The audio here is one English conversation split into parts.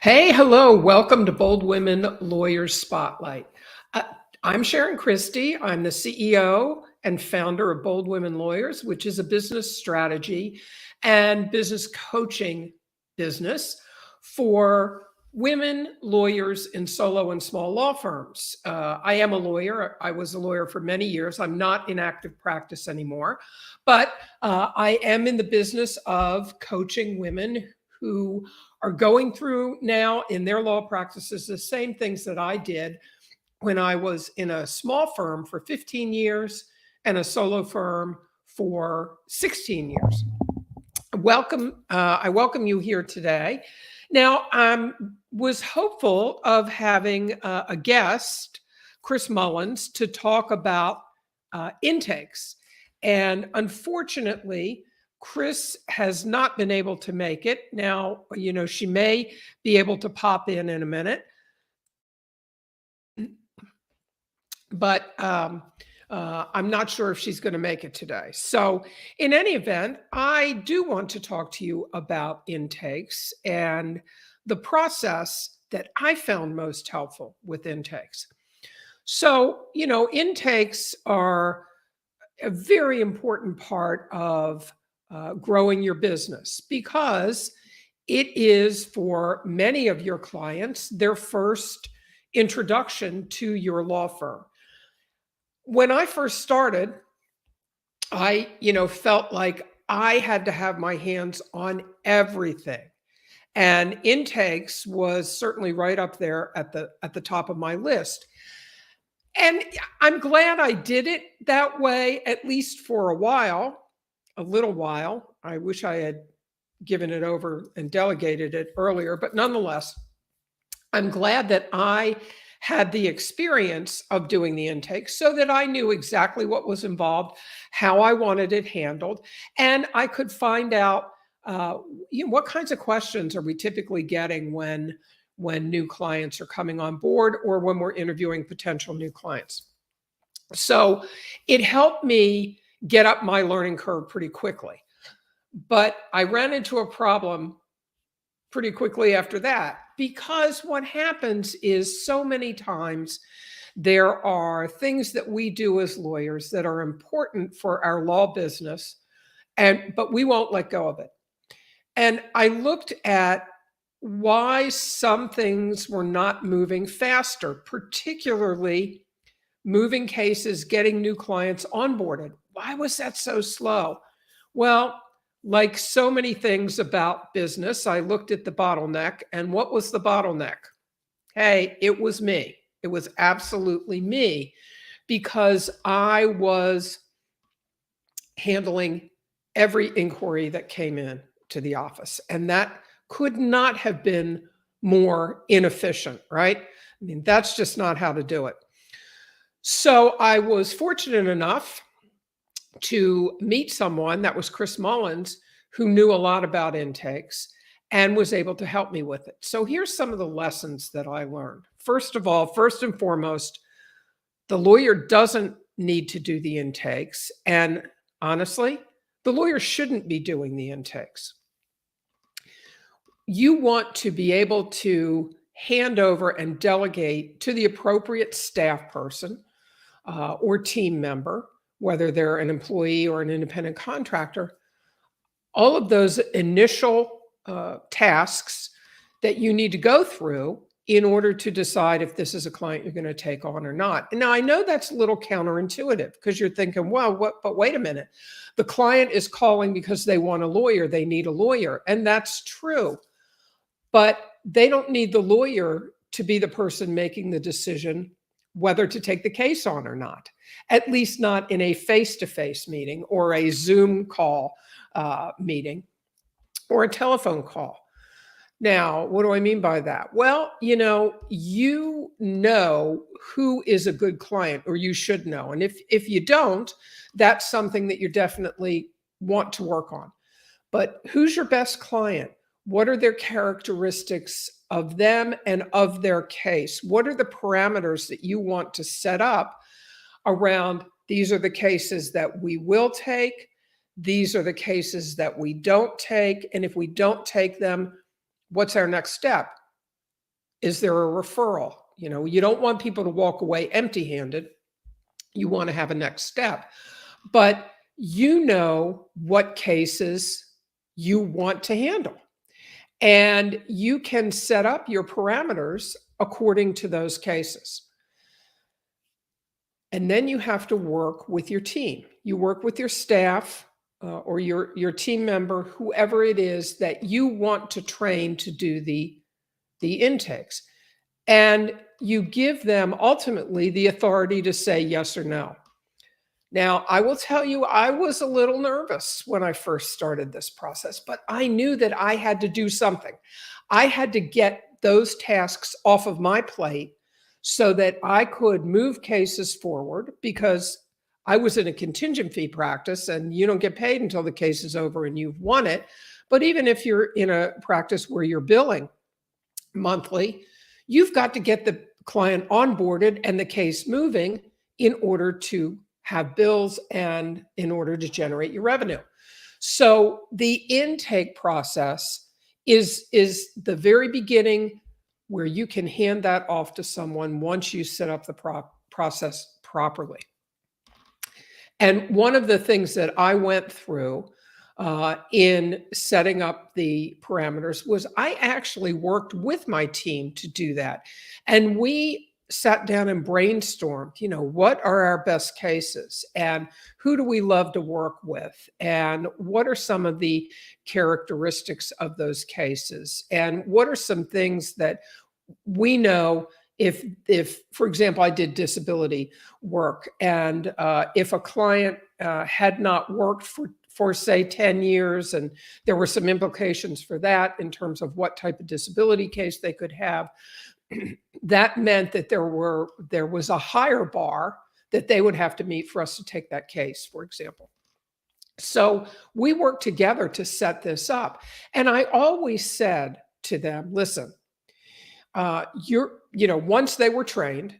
Hey, hello. Welcome to Bold Women Lawyers Spotlight. Uh, I'm Sharon Christie. I'm the CEO and founder of Bold Women Lawyers, which is a business strategy and business coaching business for women lawyers in solo and small law firms. I am a lawyer. I was a lawyer for many years. I'm not in active practice anymore, but I am in the business of coaching women who are going through now in their law practices the same things that I did when I was in a small firm for 15 years and a solo firm for 16 years. I welcome you here today. Now, I was hopeful of having a guest, Chris Mullins, to talk about intakes. And unfortunately, Chris has not been able to make it. Now, she may be able to pop in a minute, but I'm not sure if she's going to make it today. So, in any event, I do want to talk to you about intakes and the process that I found most helpful with intakes. So, intakes are a very important part of growing your business because it is for many of your clients their first introduction to your law firm. When I first started, I, felt like I had to have my hands on everything. And intakes was certainly right up there at the top of my list. And I'm glad I did it that way, at least for a little while. I wish I had given it over and delegated it earlier, but nonetheless, I'm glad that I had the experience of doing the intake so that I knew exactly what was involved, how I wanted it handled, and I could find out what kinds of questions are we typically getting when new clients are coming on board or when we're interviewing potential new clients. So it helped me get up my learning curve pretty quickly. But I ran into a problem pretty quickly after that because what happens is so many times there are things that we do as lawyers that are important for our law business, but we won't let go of it. And I looked at why some things were not moving faster, particularly moving cases, getting new clients onboarded. Why was that so slow? Well, like so many things about business, I looked at the bottleneck, and what was the bottleneck? Hey, it was me. It was absolutely me because I was handling every inquiry that came in to the office. And that could not have been more inefficient, right? I mean, that's just not how to do it. So I was fortunate enough to meet someone, that was Chris Mullins, who knew a lot about intakes and was able to help me with it. So here's some of the lessons that I learned. First of all, first and foremost, the lawyer doesn't need to do the intakes. And honestly, the lawyer shouldn't be doing the intakes. You want to be able to hand over and delegate to the appropriate staff person or team member, whether they're an employee or an independent contractor, all of those initial tasks that you need to go through in order to decide if this is a client you're going to take on or not. Now, I know that's a little counterintuitive because you're thinking, well, but wait a minute. The client is calling because they want a lawyer. They need a lawyer. And that's true. But they don't need the lawyer to be the person making the decision whether to take the case on or not, at least not in a face-to-face meeting or a Zoom call meeting or a telephone call. Now, what do I mean by that? Well, you know who is a good client, or you should know. And if you don't, that's something that you definitely want to work on. But who's your best client? What are their characteristics of them and of their case? What are the parameters that you want to set up around these are the cases that we will take, these are the cases that we don't take, and if we don't take them, what's our next step? Is there a referral? You don't want people to walk away empty-handed. You want to have a next step. But you know what cases you want to handle. And you can set up your parameters according to those cases. And then you have to work with your team. You work with your staff or your team member, whoever it is that you want to train to do the intakes. And you give them ultimately the authority to say yes or no. Now, I will tell you, I was a little nervous when I first started this process, but I knew that I had to do something. I had to get those tasks off of my plate so that I could move cases forward, because I was in a contingent fee practice and you don't get paid until the case is over and you've won it. But even if you're in a practice where you're billing monthly, you've got to get the client onboarded and the case moving in order to have bills and in order to generate your revenue. So the intake process is the very beginning, where you can hand that off to someone once you set up the process properly. And one of the things that I went through in setting up the parameters was I actually worked with my team to do that. And we sat down and brainstormed, what are our best cases and who do we love to work with? And what are some of the characteristics of those cases? And what are some things that we know if for example, I did disability work, and if a client had not worked for say 10 years, and there were some implications for that in terms of what type of disability case they could have, that meant that there was a higher bar that they would have to meet for us to take that case, for example. So we worked together to set this up. And I always said to them, listen, once they were trained,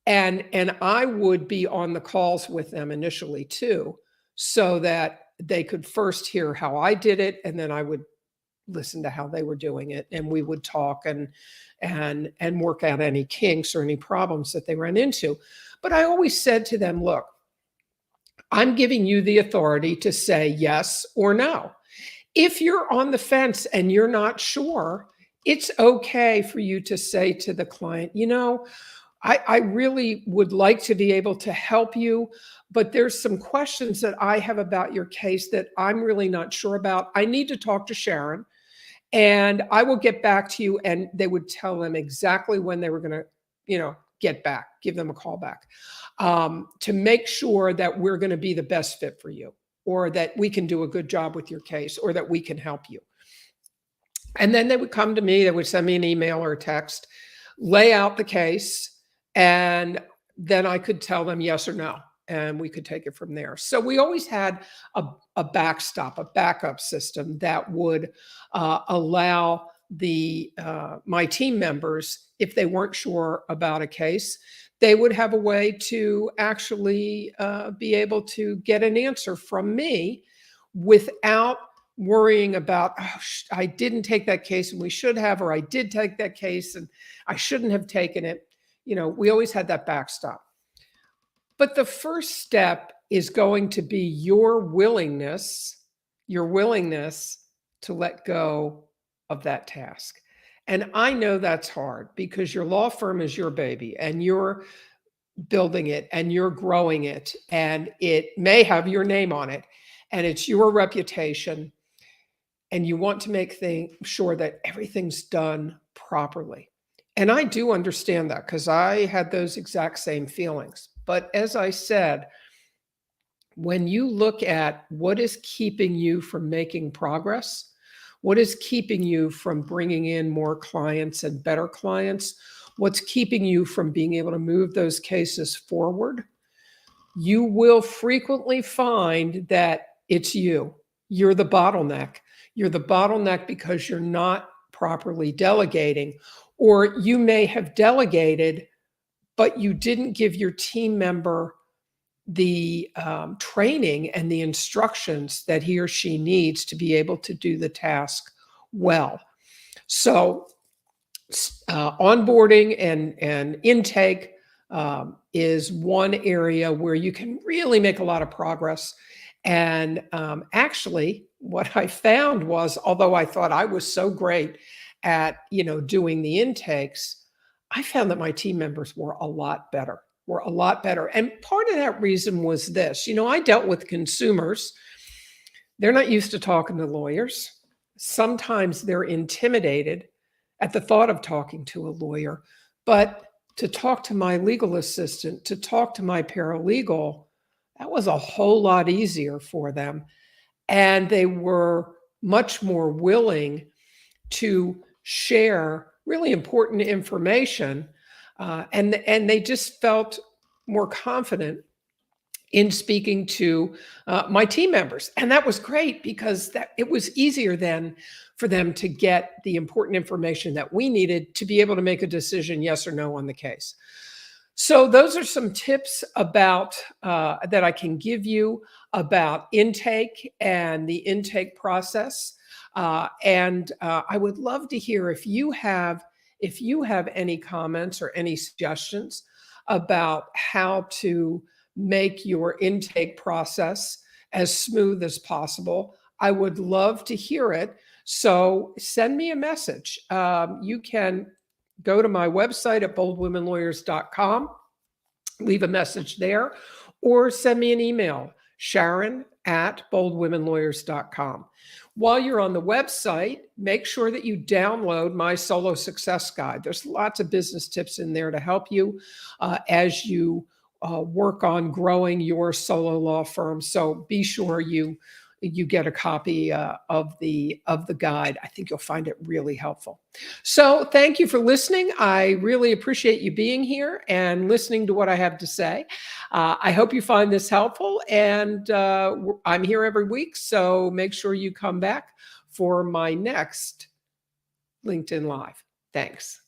and I would be on the calls with them initially too, so that they could first hear how I did it, and then I would listen to how they were doing it, and we would talk and work out any kinks or any problems that they ran into. But I always said to them, look, I'm giving you the authority to say yes or no. If you're on the fence and you're not sure, it's okay for you to say to the client, I really would like to be able to help you, but there's some questions that I have about your case that I'm really not sure about. I need to talk to Sharon, and I will get back to you. And they would tell them exactly when they were going to, get back, give them a call back, to make sure that we're going to be the best fit for you, or that we can do a good job with your case, or that we can help you. And then they would come to me, they would send me an email or a text, lay out the case, and then I could tell them yes or no, and we could take it from there. So we always had a backstop, a backup system that would allow my team members, if they weren't sure about a case, they would have a way to actually be able to get an answer from me without worrying about, I didn't take that case and we should have, or I did take that case and I shouldn't have taken it. We always had that backstop. But the first step is going to be your willingness to let go of that task. And I know that's hard, because your law firm is your baby and you're building it and you're growing it, and it may have your name on it and it's your reputation, and you want to make sure that everything's done properly. And I do understand that, because I had those exact same feelings. But as I said, when you look at what is keeping you from making progress, what is keeping you from bringing in more clients and better clients, what's keeping you from being able to move those cases forward, you will frequently find that it's you. You're the bottleneck. You're the bottleneck because you're not properly delegating, or you may have delegated, but you didn't give your team member the training and the instructions that he or she needs to be able to do the task well. So onboarding and intake is one area where you can really make a lot of progress. And actually, what I found was, although I thought I was so great at doing the intakes, I found that my team members were a lot better. Were a lot better, and part of that reason was this. I dealt with consumers. They're not used to talking to lawyers. Sometimes they're intimidated at the thought of talking to a lawyer, but to talk to my legal assistant, to talk to my paralegal, that was a whole lot easier for them. And they were much more willing to share really important information. And they just felt more confident in speaking to my team members. And that was great because it was easier then for them to get the important information that we needed to be able to make a decision, yes or no, on the case. So those are some tips about that I can give you about intake and the intake process. And I would love to hear if you have any comments or any suggestions about how to make your intake process as smooth as possible. I would love to hear it. So send me a message. You can go to my website at boldwomenlawyers.com, leave a message there, or send me an email, sharon@boldwomenlawyers.com. While you're on the website, make sure that you download my Solo Success Guide. There's lots of business tips in there to help you as you work on growing your solo law firm. So be sure you get a copy of the guide. I think you'll find it really helpful. So thank you for listening. I really appreciate you being here and listening to what I have to say. I hope you find this helpful, and I'm here every week, so make sure you come back for my next LinkedIn Live. Thanks.